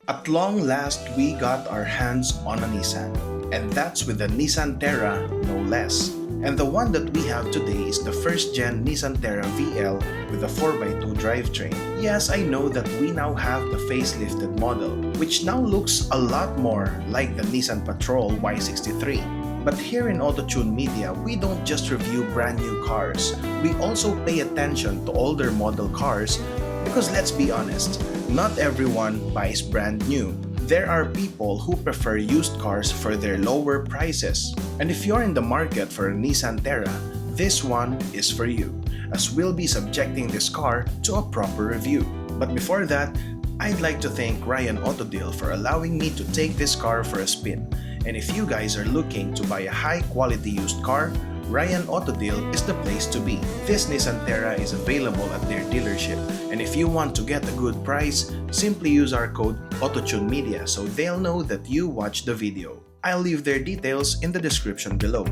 At long last, we got our hands on a Nissan, and that's with the Nissan Terra, no less. And the one that we have today is the first-gen Nissan Terra VL with a 4x2 drivetrain. Yes, I know that we now have the facelifted model, which now looks a lot more like the Nissan Patrol Y63. But here in Autotune Media, we don't just review brand new cars. We also pay attention to older model cars because let's be honest, not everyone buys brand new. There are people who prefer used cars for their lower prices. And if you're in the market for a Nissan Terra, this one is for you, as we'll be subjecting this car to a proper review. But before that, I'd like to thank Ryan Autodeal for allowing me to take this car for a spin. And if you guys are looking to buy a high-quality used car, Ryan Autodeal is the place to be. This Nissan Terra is available at their dealership, and if you want to get a good price, simply use our code Autotune Media so they'll know that you watched the video. I'll leave their details in the description below.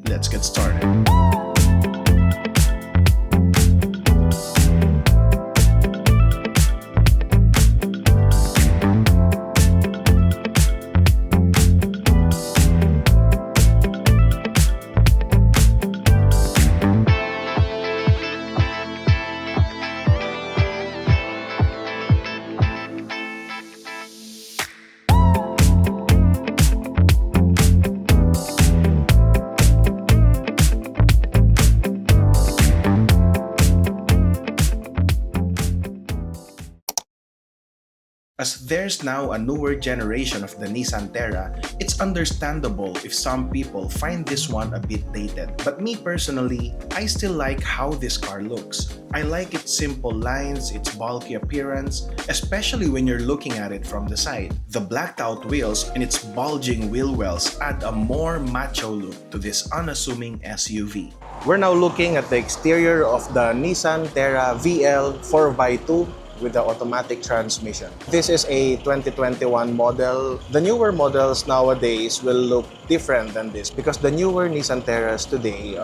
Let's get started. As there's now a newer generation of the Nissan Terra, it's understandable if some people find this one a bit dated. But me personally, I still like how this car looks. I like its simple lines, its bulky appearance, especially when you're looking at it from the side. The blacked out wheels and its bulging wheel wells add a more macho look to this unassuming SUV. We're now looking at the exterior of the Nissan Terra VL 4x2 with the automatic transmission. This is a 2021 model. The newer models nowadays will look different than this because the newer Nissan Terras today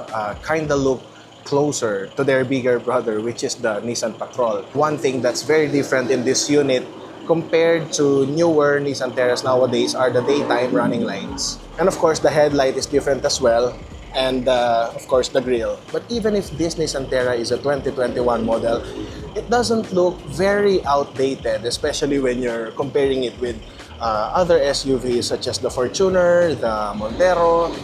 kinda look closer to their bigger brother, which is the Nissan Patrol. One thing that's very different in this unit compared to newer Nissan Terras nowadays are the daytime running lights. And of course, the headlight is different as well. And of course the grille. But even if this Nissan Terra is a 2021 model, it doesn't look very outdated, especially when you're comparing it with other SUVs such as the Fortuner, the Montero.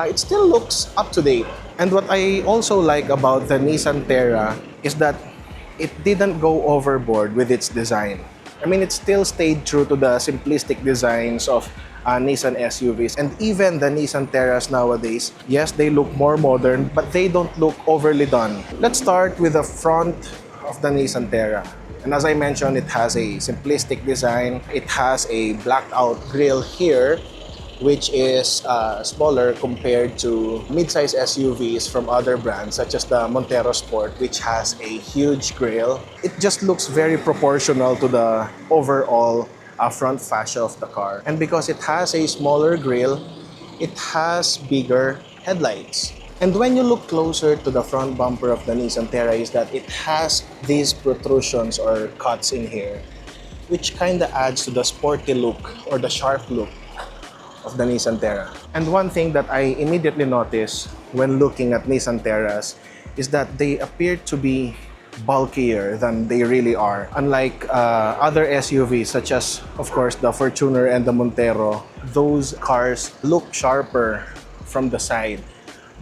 It still looks up to date. And what I also like about the Nissan Terra is that it didn't go overboard with its design. I mean, it still stayed true to the simplistic designs of Nissan SUVs, and even the Nissan Terras nowadays, yes, they look more modern, but they don't look overly done. Let's start with the front of the Nissan Terra. And as I mentioned, it has a simplistic design. It has a blacked out grille here, which is smaller compared to mid-size SUVs from other brands such as the Monterosport, which has a huge grille. It just looks very proportional to the overall front fascia of the car. And because it has a smaller grille, it has bigger headlights. And when you look closer to the front bumper of the Nissan Terra is that it has these protrusions or cuts in here, which kind of adds to the sporty look or the sharp look of the Nissan Terra. And one thing that I immediately noticed when looking at Nissan Terras is that they appear to be bulkier than they really are. Unlike other SUVs such as, of course, the Fortuner and the Montero, those cars look sharper from the side.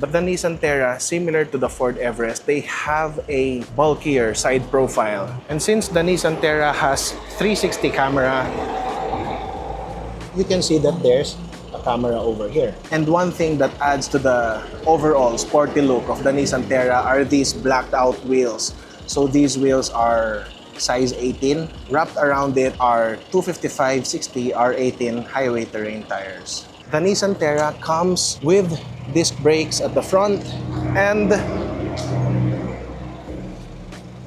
But the Nissan Terra, similar to the Ford Everest, they have a bulkier side profile. And since the Nissan Terra has 360 camera, you can see that there's a camera over here. And one thing that adds to the overall sporty look of the Nissan Terra are these blacked out wheels. So these wheels are size 18. Wrapped around it are 255/60 R18 highway terrain tires. The Nissan Terra comes with disc brakes at the front and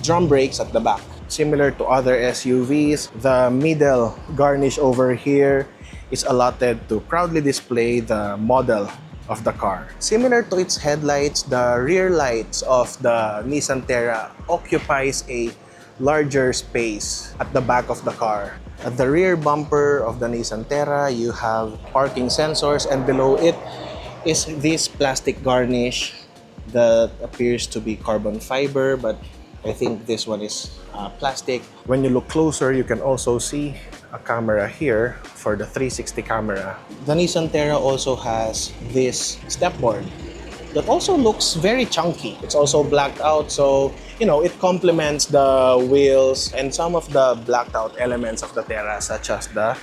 drum brakes at the back. Similar to other SUVs, the middle garnish over here is allotted to proudly display the model of the car. Similar to its headlights, the rear lights of the Nissan Terra occupies a larger space at the back of the car. At the rear bumper of the Nissan Terra, you have parking sensors, and below it is this plastic garnish that appears to be carbon fiber, but I think this one is plastic. When you look closer, you can also see a camera here for the 360 camera. The Nissan Terra also has this stepboard that also looks very chunky. It's also blacked out, so it complements the wheels and some of the blacked out elements of the Terra, such as the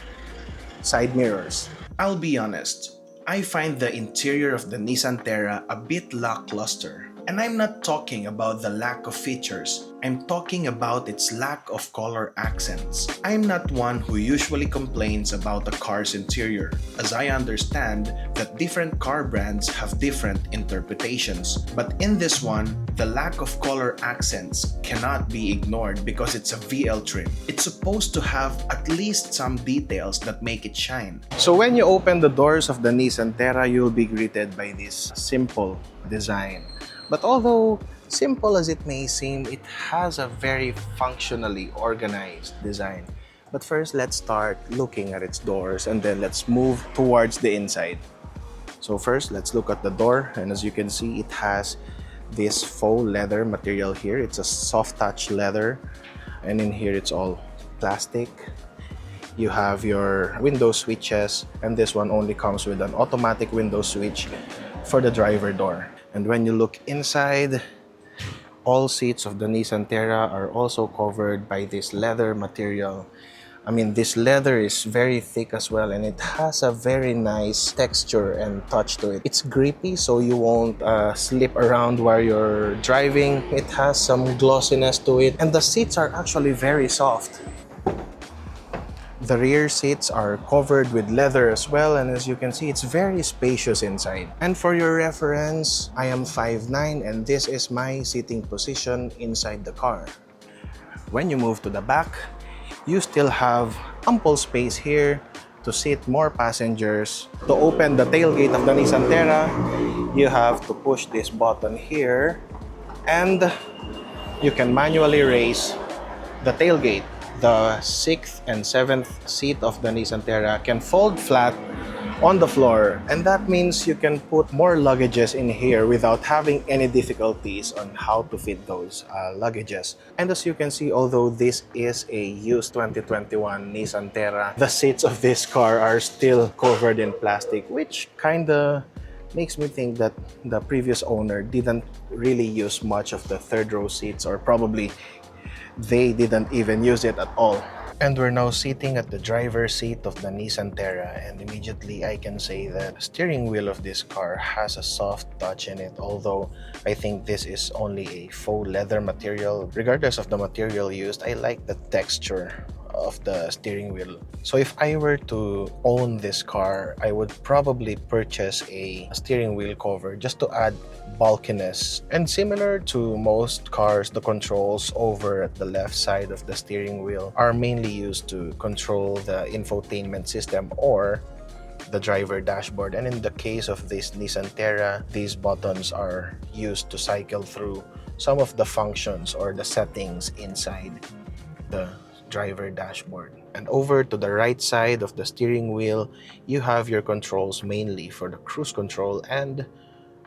side mirrors. I'll be honest, I find the interior of the Nissan Terra a bit lackluster. And I'm not talking about the lack of features, I'm talking about its lack of color accents. I'm not one who usually complains about a car's interior, as I understand that different car brands have different interpretations. But in this one, the lack of color accents cannot be ignored because it's a VL trim. It's supposed to have at least some details that make it shine. So when you open the doors of the Nissan Terra, you'll be greeted by this simple design. But although simple as it may seem, it has a very functionally organized design. But first, let's start looking at its doors and then let's move towards the inside. So first, let's look at the door, and as you can see, it has this faux leather material here. It's a soft touch leather, and in here it's all plastic. You have your window switches, and this one only comes with an automatic window switch for the driver door. And when you look inside, all seats of the Nissan Terra are also covered by this leather material. I mean, this leather is very thick as well, and it has a very nice texture and touch to it. It's grippy, so you won't slip around while you're driving. It has some glossiness to it, and the seats are actually very soft. The rear seats are covered with leather as well, and as you can see, it's very spacious inside. And for your reference, I am 5'9", and this is my seating position inside the car. When you move to the back, you still have ample space here to seat more passengers. To open the tailgate of the Nissan Terra, you have to push this button here, and you can manually raise the tailgate. The 6th and 7th seat of the Nissan Terra can fold flat on the floor, and that means you can put more luggages in here without having any difficulties on how to fit those luggages. And as you can see, although this is a used 2021 Nissan Terra, the seats of this car are still covered in plastic, which kinda makes me think that the previous owner didn't really use much of the third row seats, or probably they didn't even use it at all. And we're now sitting at the driver's seat of the Nissan Terra, and immediately I can say that the steering wheel of this car has a soft touch in it, although I think this is only a faux leather material. Regardless of the material used, I like the texture of the steering wheel. So if I were to own this car, I would probably purchase a steering wheel cover just to add bulkiness. And similar to most cars, the controls over at the left side of the steering wheel are mainly used to control the infotainment system or the driver dashboard. And in the case of this Nissan Terra, these buttons are used to cycle through some of the functions or the settings inside the driver dashboard. And over to the right side of the steering wheel, you have your controls mainly for the cruise control and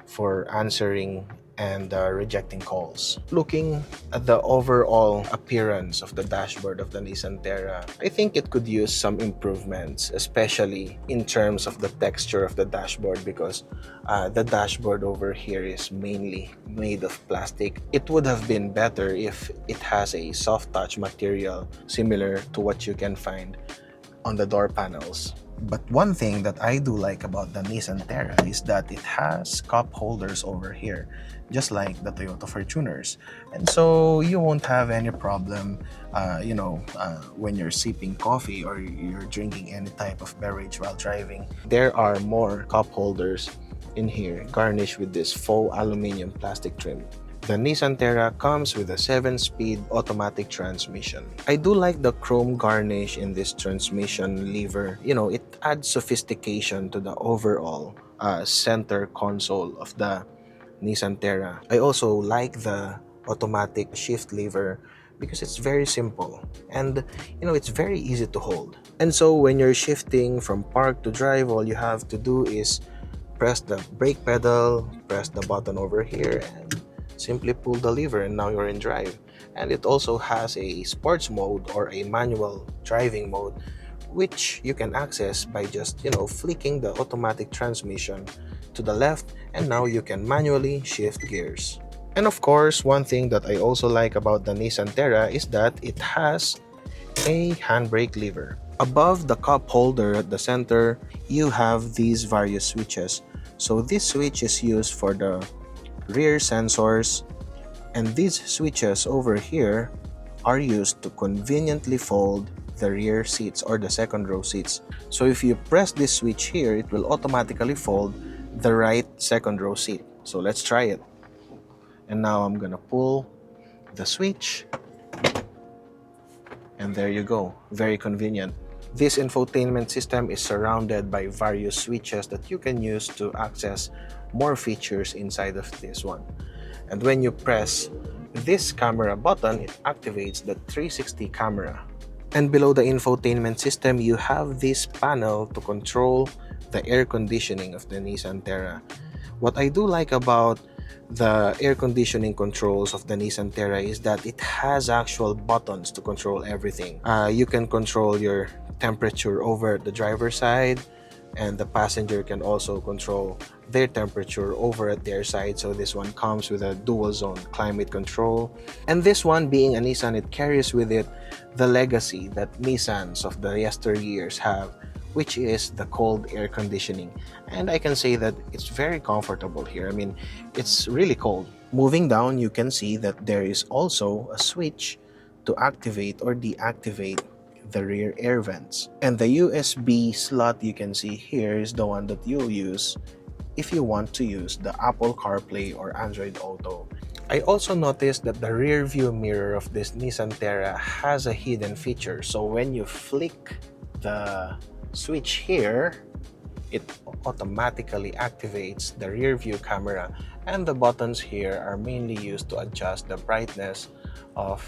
for answering and rejecting calls. Looking at the overall appearance of the dashboard of the Nissan Terra, I think it could use some improvements, especially in terms of the texture of the dashboard, because the dashboard over here is mainly made of plastic. It would have been better if it has a soft touch material similar to what you can find on the door panels. But one thing that I do like about the Nissan Terra is that it has cup holders over here, just like the Toyota Fortuners. And so you won't have any problem, when you're sipping coffee or you're drinking any type of beverage while driving. There are more cup holders in here, garnished with this faux aluminum plastic trim. The Nissan Terra comes with a 7-speed automatic transmission. I do like the chrome garnish in this transmission lever. It adds sophistication to the overall center console of the Nissan Terra. I also like the automatic shift lever because it's very simple and it's very easy to hold. And so when you're shifting from park to drive, all you have to do is press the brake pedal, press the button over here, and simply pull the lever, and now you're in drive. And it also has a sports mode or a manual driving mode, which you can access by just flicking the automatic transmission to the left, and now you can manually shift gears. And of course, one thing that I also like about the Nissan Terra is that it has a handbrake lever. Above the cup holder at the center, you have these various switches. So this switch is used for the rear sensors, and these switches over here are used to conveniently fold the rear seats or the second row seats. So if you press this switch here, it will automatically fold the right second row seat. So let's try it. And now I'm gonna pull the switch, and there you go. Very convenient. This infotainment system is surrounded by various switches that you can use to access more features inside of this one. And when you press this camera button, it activates the 360 camera. And below the infotainment system, you have this panel to control the air conditioning of the Nissan Terra. What I do like about the air conditioning controls of the Nissan Terra is that it has actual buttons to control everything. You can control your temperature over the driver's side, and the passenger can also control their temperature over at their side. So this one comes with a dual zone climate control. And this one, being a Nissan, it carries with it the legacy that Nissans of the yesteryears have, which is the cold air conditioning. And I can say that it's very comfortable here. I mean, it's really cold. Moving down, you can see that there is also a switch to activate or deactivate the rear air vents. And the USB slot you can see here is the one that you'll use if you want to use the Apple CarPlay or Android Auto. I also noticed that the rear view mirror of this Nissan Terra has a hidden feature. So when you flick the switch here, it automatically activates the rear view camera, and the buttons here are mainly used to adjust the brightness of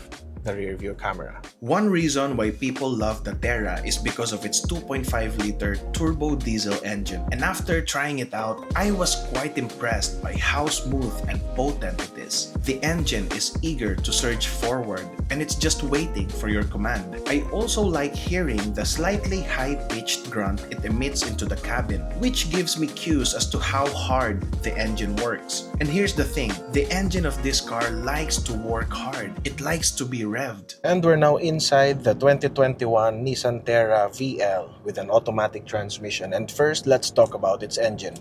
the rear view camera. One reason why people love the Terra is because of its 2.5-liter turbo diesel engine. And after trying it out, I was quite impressed by how smooth and potent it is. The engine is eager to surge forward, and it's just waiting for your command. I also like hearing the slightly high-pitched grunt it emits into the cabin, which gives me cues as to how hard the engine works. And here's the thing, the engine of this car likes to work hard. It likes to be revved. And we're now inside the 2021 Nissan Terra VL with an automatic transmission. And first, let's talk about its engine.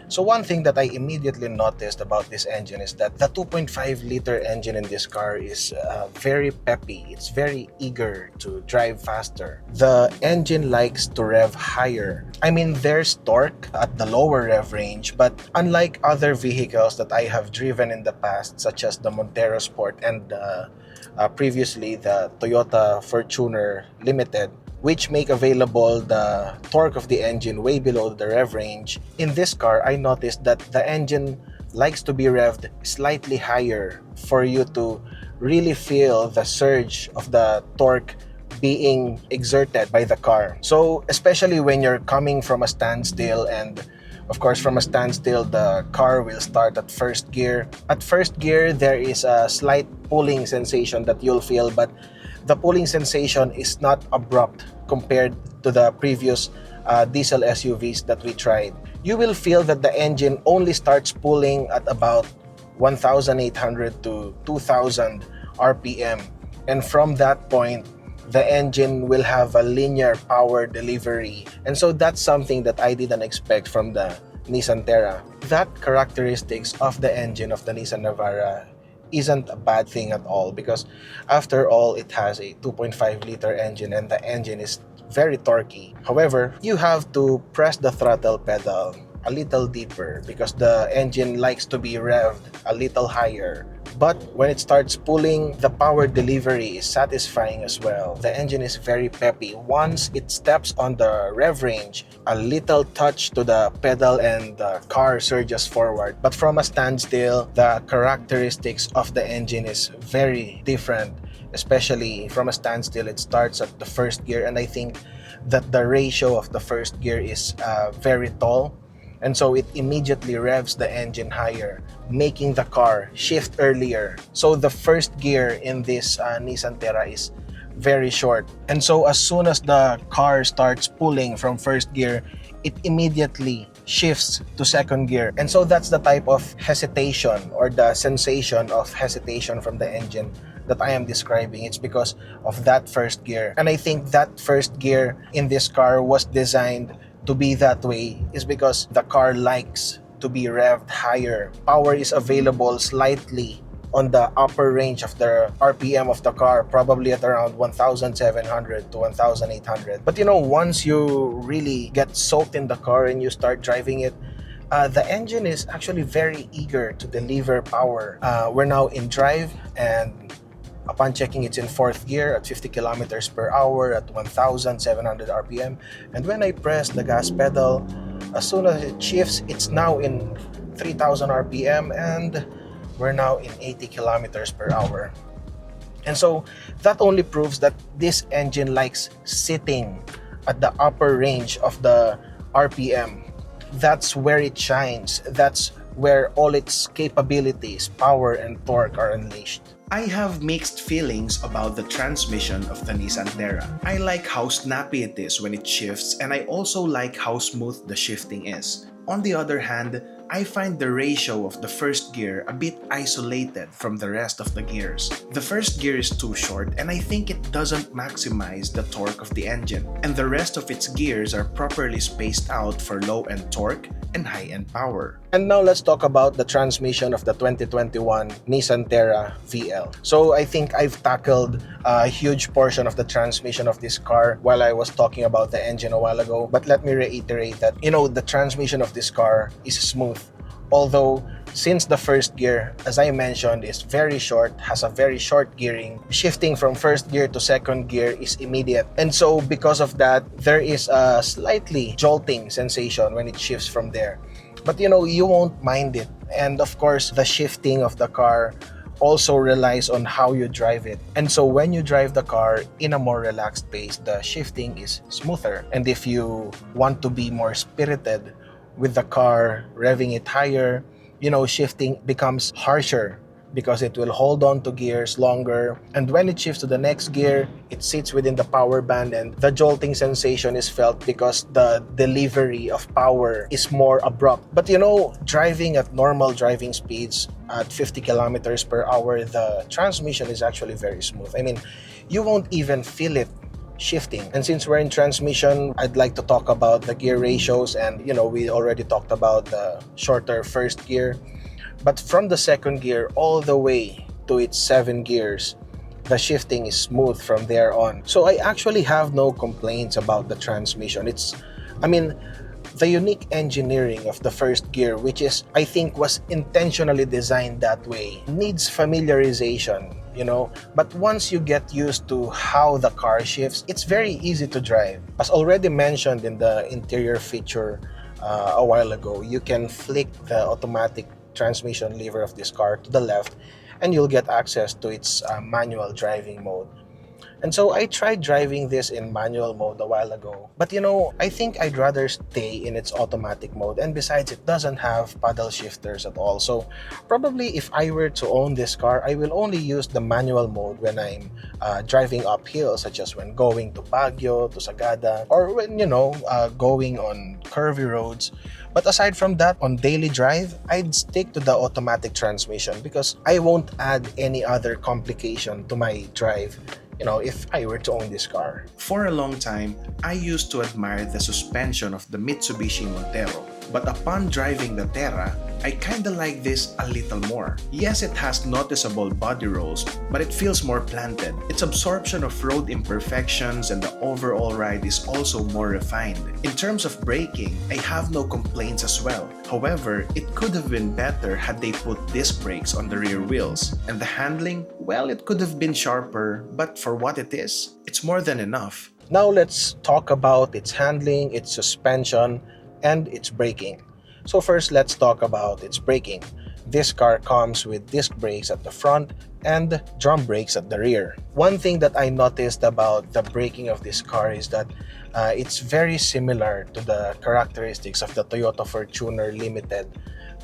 So one thing that I immediately noticed about this engine is that the 2.5-liter engine in this car is very peppy. It's very eager to drive faster. The engine likes to rev higher. I mean, there's torque at the lower rev range, but unlike other vehicles that I have driven in the past, such as the Monterosport and previously the Toyota Fortuner Limited, which make available the torque of the engine way below the rev range, in this car, I noticed that the engine likes to be revved slightly higher for you to really feel the surge of the torque being exerted by the car. So especially when you're coming from a standstill, and of course from a standstill, the car will start at first gear. At first gear, there is a slight pulling sensation that you'll feel, but the pulling sensation is not abrupt compared to the previous diesel SUVs that we tried. You will feel that the engine only starts pulling at about 1,800 to 2,000 RPM. And from that point, the engine will have a linear power delivery. And so that's something that I didn't expect from the Nissan Terra. That characteristics of the engine of the Nissan Navara isn't a bad thing at all, because after all, it has a 2.5-liter engine and the engine is very torquey. However, you have to press the throttle pedal a little deeper because the engine likes to be revved a little higher. But when it starts pulling, the power delivery is satisfying as well. The engine is very peppy. Once it steps on the rev range, a little touch to the pedal and the car surges forward. But from a standstill, the characteristics of the engine is very different. especially from a standstill. It starts at the first gear, and I think that the ratio of the first gear is very tall, and so it immediately revs the engine higher, making the car shift earlier. So the first gear in this Nissan Terra is very short, and so as soon as the car starts pulling from first gear, it immediately shifts to second gear. And so that's the type of hesitation, or the sensation of hesitation from the engine that I am describing. It's because of that first gear. And I think that first gear in this car was designed to be that way, is because the car likes to be revved higher. Power is available slightly on the upper range of the RPM of the car, probably at around 1,700 to 1,800. But once you really get soaked in the car and you start driving it, the engine is actually very eager to deliver power. We're now in drive, and upon checking, it's in fourth gear at 50 kilometers per hour at 1,700 RPM. And when I press the gas pedal, as soon as it shifts, it's now in 3,000 RPM, and we're now in 80 kilometers per hour. And so that only proves that this engine likes sitting at the upper range of the RPM. That's where it shines. That's where all its capabilities, power, and torque are unleashed. I have mixed feelings about the transmission of the Nissan Terra. I like how snappy it is when it shifts, and I also like how smooth the shifting is. On the other hand, I find the ratio of the first gear a bit isolated from the rest of the gears. The first gear is too short, and I think it doesn't maximize the torque of the engine, and the rest of its gears are properly spaced out for low-end torque and high-end power. And now let's talk about the transmission of the 2021 Nissan Terra VL. So I think I've tackled a huge portion of the transmission of this car while I was talking about the engine a while ago. But let me reiterate that, the transmission of this car is smooth. Although, since the first gear, as I mentioned, is very short, has a very short gearing, shifting from first gear to second gear is immediate. And so because of that, there is a slightly jolting sensation when it shifts from there. But you won't mind it. And of course, the shifting of the car also relies on how you drive it. And so when you drive the car in a more relaxed pace, the shifting is smoother. And if you want to be more spirited with the car, revving it higher, shifting becomes harsher because it will hold on to gears longer. And when it shifts to the next gear, it sits within the power band, and the jolting sensation is felt because the delivery of power is more abrupt. But driving at normal driving speeds at 50 kilometers per hour, the transmission is actually very smooth. I mean, you won't even feel it shifting. And since we're in transmission, I'd like to talk about the gear ratios, and we already talked about the shorter first gear. But from the second gear all the way to its 7 gears, the shifting is smooth from there on. So I actually have no complaints about the transmission. The unique engineering of the first gear, which I think was intentionally designed that way, needs familiarization, But once you get used to how the car shifts, it's very easy to drive. As already mentioned in the interior feature a while ago, you can flick the automatic transmission lever of this car to the left, and you'll get access to its manual driving mode. And so I tried driving this in manual mode a while ago. But I think I'd rather stay in its automatic mode. And besides, it doesn't have paddle shifters at all. So probably if I were to own this car, I will only use the manual mode when I'm driving uphill, such as when going to Baguio, to Sagada, or when, going on curvy roads. But aside from that, on daily drive, I'd stick to the automatic transmission because I won't add any other complication to my drive, if I were to own this car. For a long time, I used to admire the suspension of the Mitsubishi Montero. But upon driving the Terra, I kinda like this a little more. Yes, it has noticeable body rolls, but it feels more planted. Its absorption of road imperfections and the overall ride is also more refined. In terms of braking, I have no complaints as well. However, it could have been better had they put disc brakes on the rear wheels. And the handling, well, it could have been sharper, but for what it is, it's more than enough. Now let's talk about its handling, its suspension, and its braking. So first, let's talk about its braking. This car comes with disc brakes at the front and drum brakes at the rear. One thing that I noticed about the braking of this car is that it's very similar to the characteristics of the Toyota Fortuner Limited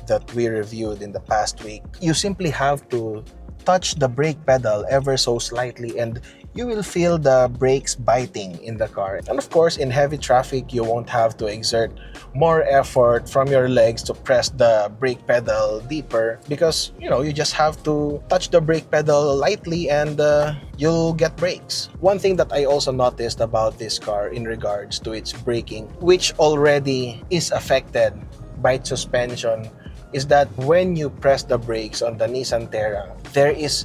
that we reviewed in the past week. You simply have to touch the brake pedal ever so slightly and you will feel the brakes biting in the car. And of course, in heavy traffic, you won't have to exert more effort from your legs to press the brake pedal deeper because, you just have to touch the brake pedal lightly and you'll get brakes. One thing that I also noticed about this car in regards to its braking, which already is affected by its suspension, is that when you press the brakes on the Nissan Terra, there is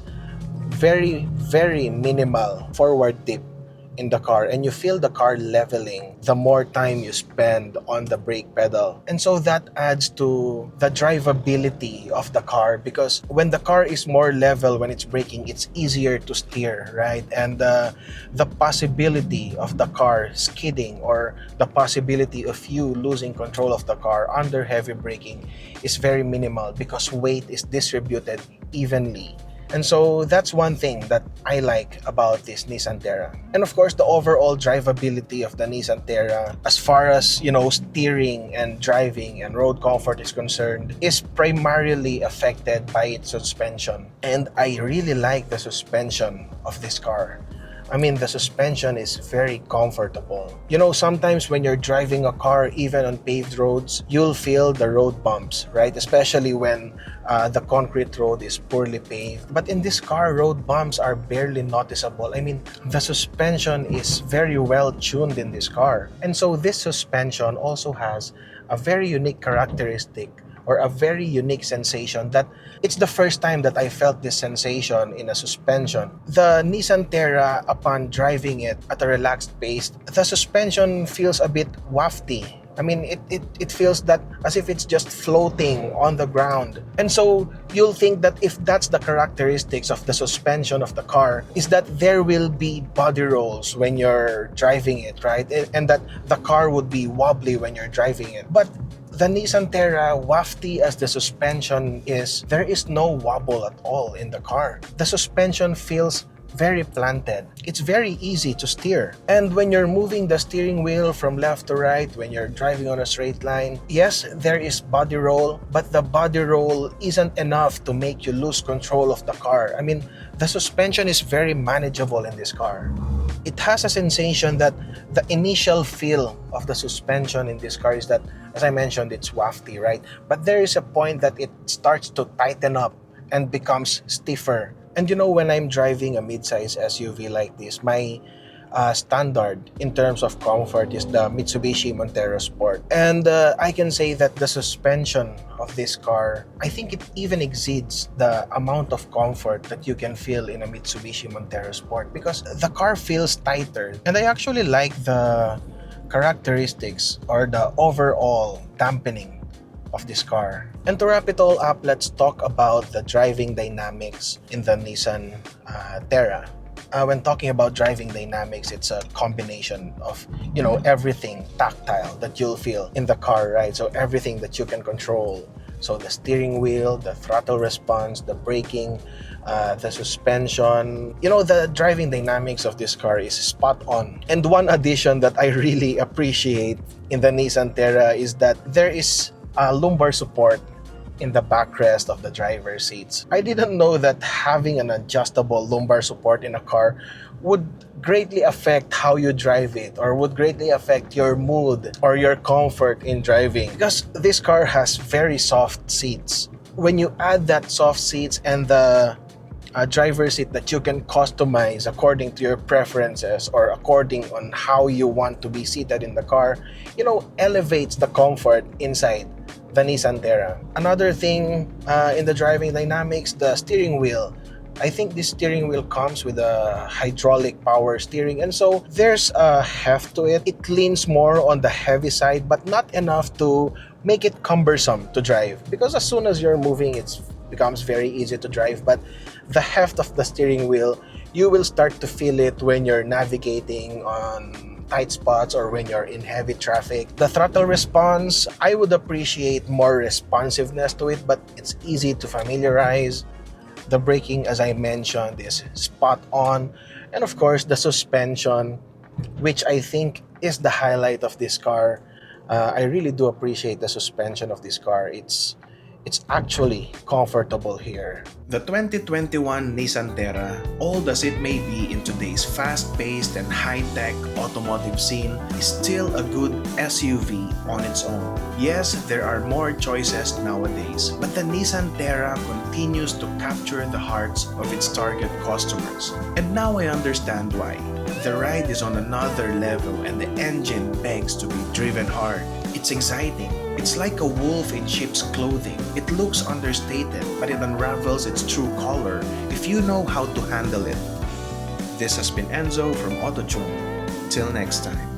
very, very minimal forward tip in the car and you feel the car leveling the more time you spend on the brake pedal. And so that adds to the drivability of the car because when the car is more level when it's braking, it's easier to steer, right? And the possibility of the car skidding or the possibility of you losing control of the car under heavy braking is very minimal because weight is distributed evenly. And so that's one thing that I like about this Nissan Terra. And of course, the overall drivability of the Nissan Terra, as far as, steering and driving and road comfort is concerned, is primarily affected by its suspension. And I really like the suspension of this car. I mean, the suspension is very comfortable. Sometimes when you're driving a car, even on paved roads, you'll feel the road bumps, right? Especially when the concrete road is poorly paved. But in this car, road bumps are barely noticeable. I mean, the suspension is very well tuned in this car. And so this suspension also has a very unique characteristic or a very unique sensation that it's the first time that I felt this sensation in a suspension. The Nissan Terra, upon driving it at a relaxed pace, the suspension feels a bit wafty. I mean, it feels that as if it's just floating on the ground. And so you'll think that if that's the characteristics of the suspension of the car, is that there will be body rolls when you're driving it, right? And that the car would be wobbly when you're driving it. But the Nissan Terra, wafty as the suspension is, there is no wobble at all in the car. The suspension feels very planted. It's very easy to steer. And when you're moving the steering wheel from left to right, when you're driving on a straight line, yes, there is body roll, but the body roll isn't enough to make you lose control of the car. I mean, the suspension is very manageable in this car. It has a sensation that the initial feel of the suspension in this car is that, as I mentioned, it's wafty, right? But there is a point that it starts to tighten up and becomes stiffer. And when I'm driving a mid-size SUV like this, my standard in terms of comfort is the Mitsubishi Monterosport. And I can say that the suspension of this car, I think it even exceeds the amount of comfort that you can feel in a Mitsubishi Monterosport because the car feels tighter. And I actually like the characteristics or the overall dampening of this car. And to wrap it all up, let's talk about the driving dynamics in the Nissan Terra. When talking about driving dynamics, it's a combination of, everything tactile that you'll feel in the car, right? So everything that you can control. So the steering wheel, the throttle response, the braking, the suspension. The driving dynamics of this car is spot on. And one addition that I really appreciate in the Nissan Terra is that there is lumbar support in the backrest of the driver's seats. I didn't know that having an adjustable lumbar support in a car would greatly affect how you drive it or would greatly affect your mood or your comfort in driving because this car has very soft seats. When you add that soft seats and the driver's seat that you can customize according to your preferences or according on how you want to be seated in the car, elevates the comfort inside the Nissan Terra. Another thing in the driving dynamics, the steering wheel. I think this steering wheel comes with a hydraulic power steering and so there's a heft to it. It leans more on the heavy side but not enough to make it cumbersome to drive because as soon as you're moving it becomes very easy to drive, but the heft of the steering wheel, you will start to feel it when you're navigating on tight spots or when you're in heavy traffic. The throttle response, I would appreciate more responsiveness to it, but it's easy to familiarize. The braking, as I mentioned, is spot on. And of course, the suspension, which I think is the highlight of this car. I really do appreciate the suspension of this car. It's actually comfortable here. The 2021 Nissan Terra, old as it may be in today's fast-paced and high-tech automotive scene, is still a good SUV on its own. Yes, there are more choices nowadays, but the Nissan Terra continues to capture the hearts of its target customers. And now I understand why. The ride is on another level and the engine begs to be driven hard. It's exciting. It's like a wolf in sheep's clothing. It looks understated, but it unravels its true color if you know how to handle it. This has been Enzo from Autotune. Till next time.